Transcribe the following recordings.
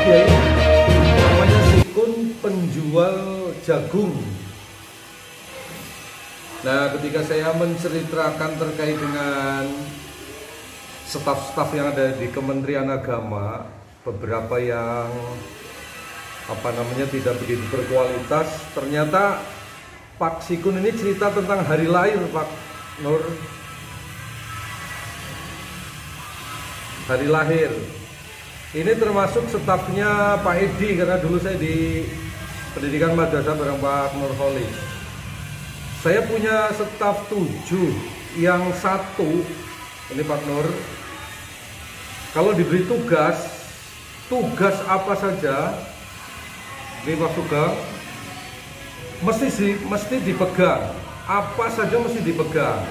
ya ini namanya Sikun, penjual jagung. Nah, ketika saya menceritakan terkait dengan staf-staf yang ada di Kementerian Agama, beberapa yang tidak begitu berkualitas, ternyata Pak Sikun ini cerita tentang hari lahir Pak Nur. Hari lahir. Ini termasuk stafnya Pak Edi, karena dulu saya di pendidikan madrasah bareng Pak Nurholis. Saya punya staf 7, yang 1 ini Pak Nur, kalau diberi tugas apa saja, ini Pak Sugeng, mesti dipegang, apa saja mesti dipegang.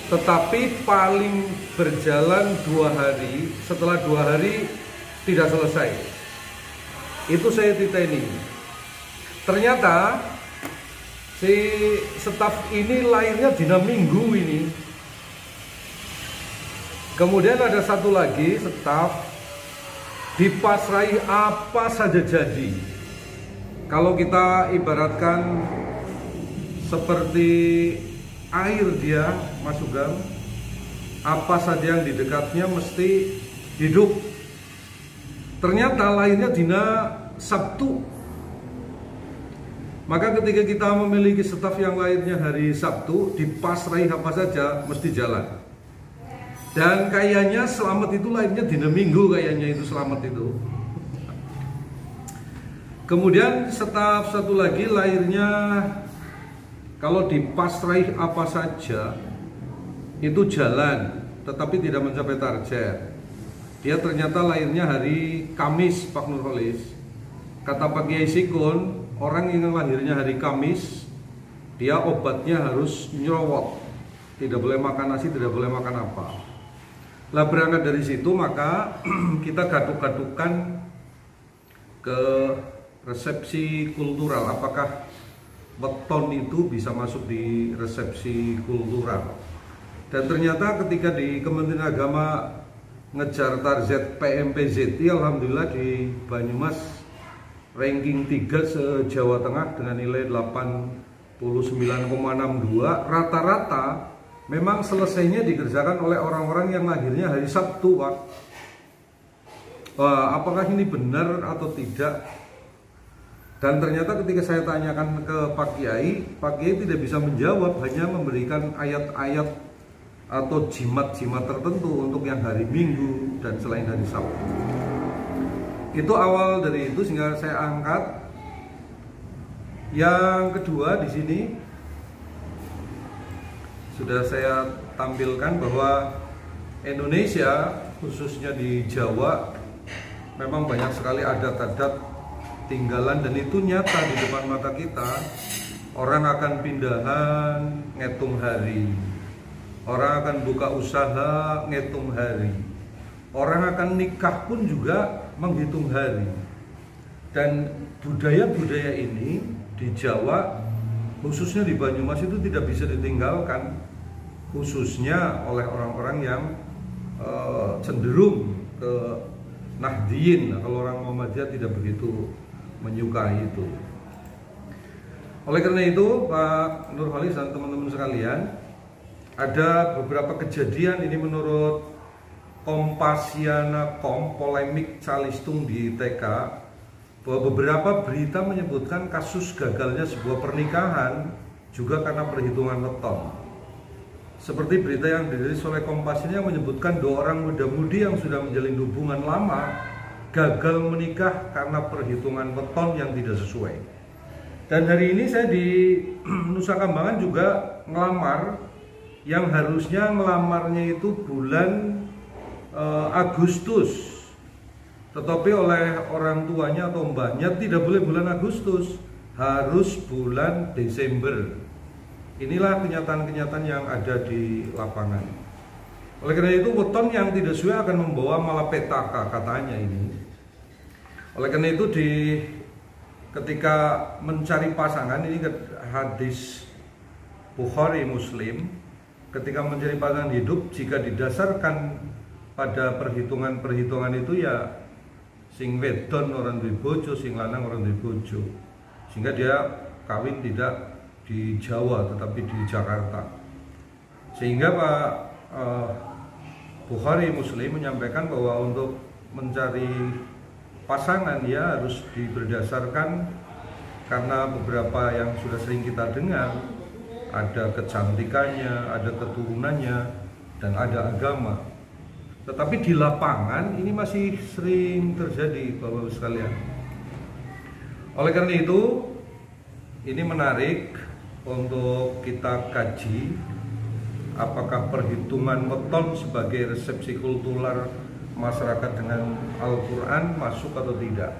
Tetapi paling berjalan 2 hari, setelah 2 hari tidak selesai. Itu saya titeni. Ternyata si staf ini lahirnya dina Minggu ini. Kemudian ada satu lagi staf dipasrai apa saja jadi. Kalau kita ibaratkan seperti air dia, Mas Sugeng, apa saja yang di dekatnya mesti hidup. Ternyata lahirnya dina Sabtu. Maka ketika kita memiliki staf yang lahirnya hari Sabtu, dipasrai apa saja mesti jalan. Dan kayaknya Selamat itu lahirnya dina Minggu, kayaknya itu Selamat itu. Kemudian staf satu lagi lahirnya, kalau dipasrai apa saja itu jalan, tetapi tidak mencapai target. Dia ternyata lahirnya hari Kamis, Pak Nurholis. Kata Pak Kiai Sikun, orang yang lahirnya hari Kamis, dia obatnya harus nyerowot, tidak boleh makan nasi, tidak boleh makan apa. Lah berangkat dari situ maka kita gaduk-gadukan ke resepsi kultural, apakah weton itu bisa masuk di resepsi kultural. Dan ternyata ketika di Kementerian Agama ngejar target PMPZT, alhamdulillah di Banyumas ranking 3 se-Jawa Tengah dengan nilai 89,62. Rata-rata memang selesainya dikerjakan oleh orang-orang yang lahirnya hari Sabtu, Pak. Apakah ini benar atau tidak? Dan ternyata ketika saya tanyakan ke Pak Kiai tidak bisa menjawab, hanya memberikan ayat-ayat atau jimat-jimat tertentu untuk yang hari Minggu dan selain hari Sabtu. Itu awal dari itu sehingga saya angkat. Yang kedua di sini sudah saya tampilkan bahwa Indonesia, khususnya di Jawa, memang banyak sekali adat-adat tinggalan, dan itu nyata di depan mata kita. Orang akan pindahan ngitung hari, orang akan buka usaha ngitung hari, orang akan nikah pun juga menghitung hari. Dan budaya-budaya ini di Jawa, khususnya di Banyumas, itu tidak bisa ditinggalkan, khususnya oleh orang-orang yang cenderung ke Nahdien. Kalau orang Muhammadiyah tidak begitu menyukai itu. Oleh karena itu, Pak Nurholis dan teman-teman sekalian, ada beberapa kejadian ini menurut Kompasiana.com, polemik calistung di TK, bahwa beberapa berita menyebutkan kasus gagalnya sebuah pernikahan juga karena perhitungan weton. Seperti berita yang dirilis oleh Kompas ini yang menyebutkan 2 orang muda-mudi yang sudah menjalin hubungan lama gagal menikah karena perhitungan weton yang tidak sesuai. Dan hari ini saya di Nusa Kambangan juga ngelamar, yang harusnya ngelamarnya itu bulan Agustus, tetapi oleh orang tuanya atau mbaknya tidak boleh bulan Agustus, harus bulan Desember. Inilah kenyataan-kenyataan yang ada di lapangan. Oleh karena itu, weton yang tidak sesuai akan membawa malapetaka, katanya ini. Oleh karena itu, ketika mencari pasangan, ini hadis Bukhari Muslim, ketika mencari pasangan hidup, jika didasarkan pada perhitungan-perhitungan itu, ya sing wedon orang duwe bojo, sing lanang orang duwe bojo. Sehingga dia kawin tidak di Jawa tetapi di Jakarta. Sehingga Pak Bukhari Muslim menyampaikan bahwa untuk mencari pasangan ya harus berdasarkan karena beberapa yang sudah sering kita dengar, ada kecantikannya, ada keturunannya, dan ada agama. Tetapi di lapangan ini masih sering terjadi, Bapak-Ibu sekalian. Oleh karena itu, ini menarik untuk kita kaji apakah perhitungan weton sebagai resepsi kultural masyarakat dengan Al-Quran masuk atau tidak.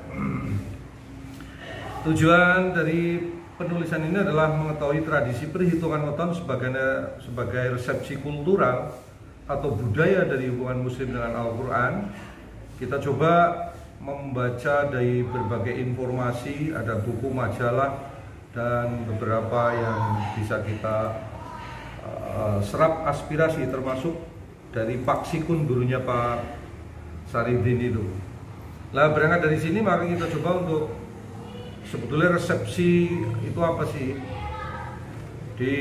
Tujuan dari penulisan ini adalah mengetahui tradisi perhitungan weton sebagai resepsi kultural atau budaya dari hubungan Muslim dengan Al-Quran. Kita coba membaca dari berbagai informasi, ada buku, majalah, dan beberapa yang bisa kita serap aspirasi, termasuk dari Pak Sikun, gurunya Pak Saridin itu. Nah, berangkat dari sini maka kita coba untuk sebetulnya resepsi itu apa sih? Di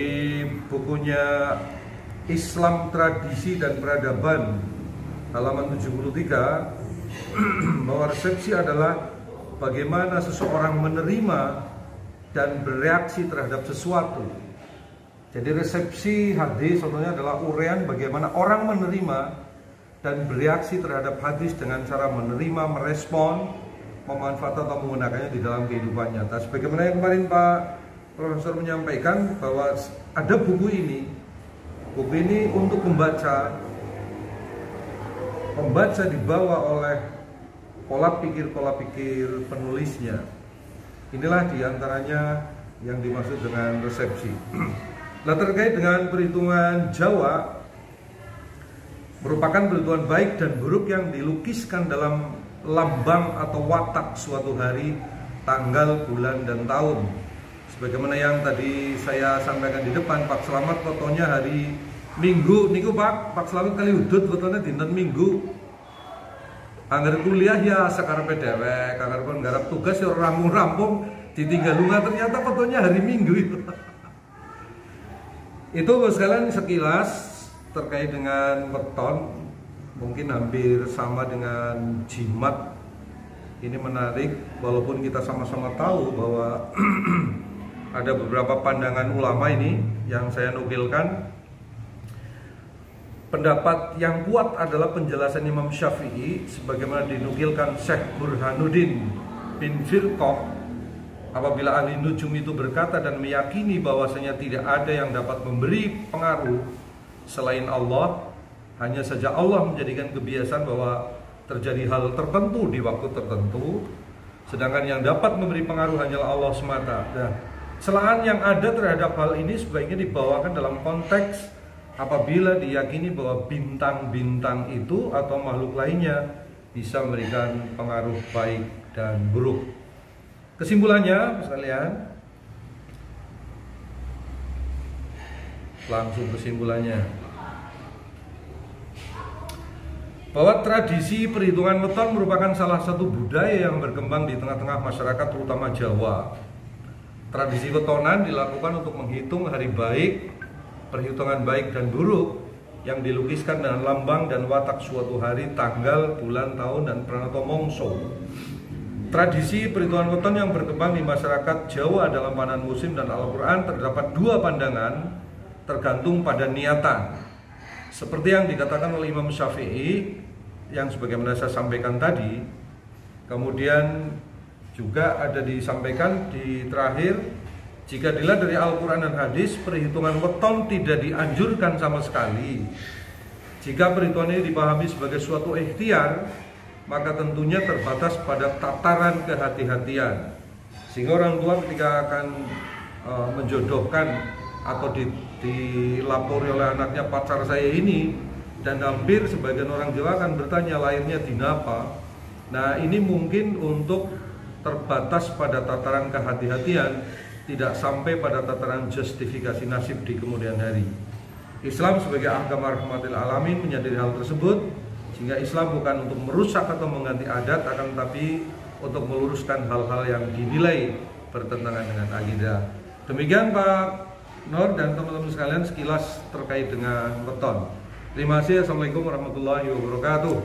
bukunya Islam Tradisi dan Peradaban halaman 73 bahwa resepsi adalah bagaimana seseorang menerima dan bereaksi terhadap sesuatu. Jadi resepsi hadis contohnya adalah uraian bagaimana orang menerima dan bereaksi terhadap hadis dengan cara menerima, merespon, memanfaatkan atau menggunakannya di dalam kehidupan nyata. Sebagaimana yang kemarin Pak Profesor menyampaikan bahwa ada buku ini untuk pembaca dibawa oleh pola pikir penulisnya. Inilah diantaranya yang dimaksud dengan resepsi. Nah, terkait dengan perhitungan Jawa, merupakan perhitungan baik dan buruk yang dilukiskan dalam lambang atau watak suatu hari, tanggal, bulan, dan tahun. Sebagaimana yang tadi saya sampaikan di depan, Pak Selamat fotonya hari Minggu niku Pak Selamat kali udut fotonya dinten Minggu. Angger kuliah ya sakarepe dhewek, angger nggarap tugas ya rampung-rampung ditinggal lunga, ternyata fotonya hari Minggu itu. Itu sekalian sekilas terkait dengan weton, mungkin hampir sama dengan jimat. Ini menarik walaupun kita sama-sama tahu bahwa ada beberapa pandangan ulama ini yang saya nukilkan. Pendapat yang kuat adalah penjelasan Imam Syafi'i sebagaimana dinukilkan Syekh Burhanuddin bin Firqah. Apabila ahli nujum itu berkata dan meyakini bahwasanya tidak ada yang dapat memberi pengaruh selain Allah, hanya saja Allah menjadikan kebiasaan bahwa terjadi hal tertentu di waktu tertentu, sedangkan yang dapat memberi pengaruh hanyalah Allah semata. Nah, celaan yang ada terhadap hal ini sebaiknya dibawakan dalam konteks apabila diyakini bahwa bintang-bintang itu atau makhluk lainnya bisa memberikan pengaruh baik dan buruk. Kesimpulannya, sekalian, langsung kesimpulannya, bahwa tradisi perhitungan weton merupakan salah satu budaya yang berkembang di tengah-tengah masyarakat terutama Jawa. Tradisi wetonan dilakukan untuk menghitung hari baik, perhitungan baik dan buruk yang dilukiskan dengan lambang dan watak suatu hari, tanggal, bulan, tahun, dan pranata mangsa. Tradisi perhitungan weton yang berkembang di masyarakat Jawa dalam pandangan Muslim dan Al-Quran terdapat dua pandangan tergantung pada niatan. Seperti yang dikatakan oleh Imam Syafi'i yang sebagaimana saya sampaikan tadi, kemudian juga ada disampaikan di terakhir, jika dilihat dari Al-Quran dan hadis, perhitungan weton tidak dianjurkan sama sekali. Jika perhitungan ini dipahami sebagai suatu ikhtiar, maka tentunya terbatas pada tataran kehati-hatian. Sehingga orang tua ketika akan menjodohkan atau dilapori oleh anaknya pacar saya ini, dan hampir sebagian orang Jawa akan bertanya lahirnya dina apa. Nah, ini mungkin untuk terbatas pada tataran kehati-hatian, tidak sampai pada tataran justifikasi nasib di kemudian hari. Islam sebagai agama rahmatil alamin menyadari hal tersebut, Sehingga Islam bukan untuk merusak atau mengganti adat, akan tetapi untuk meluruskan hal-hal yang dinilai bertentangan dengan akidah. Demikian Pak Nur dan teman-teman sekalian sekilas terkait dengan weton. Terima kasih. Assalamualaikum warahmatullahi wabarakatuh.